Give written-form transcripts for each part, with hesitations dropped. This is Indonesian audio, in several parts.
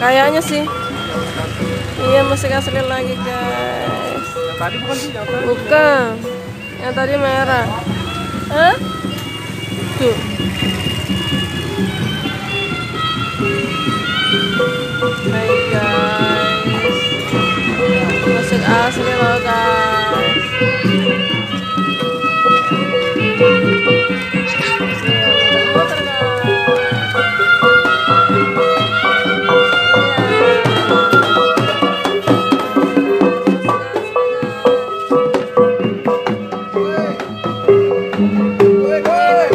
Kayaknya sih. Iya, musik asli lagi, guys. Yang tadi bukan sih, yang tadi. Bukan. Yang tadi merah. Hah? Tuh. Hai guys. Musik asli loh, guys. Muter-muter,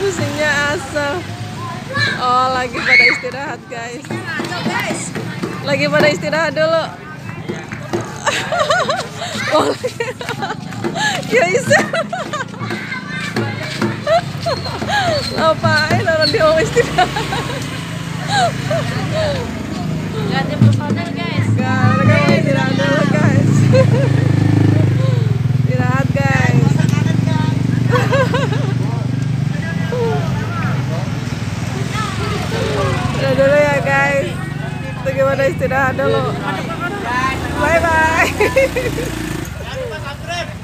pusingnya asal. Oh, lagi pada istirahat, guys. Lagi pada istirahat dulu. Oh, ya bisa. Ngapain orang dia mau istirahat? Ganti personel, guys. Mereka mau istirahat dulu, guys. Istirahat, guys. Udah dulu ya, guys. Itu gimana istirahat dulu. Bye bye.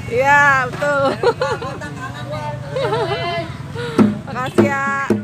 Iya, betul. Makasih ya.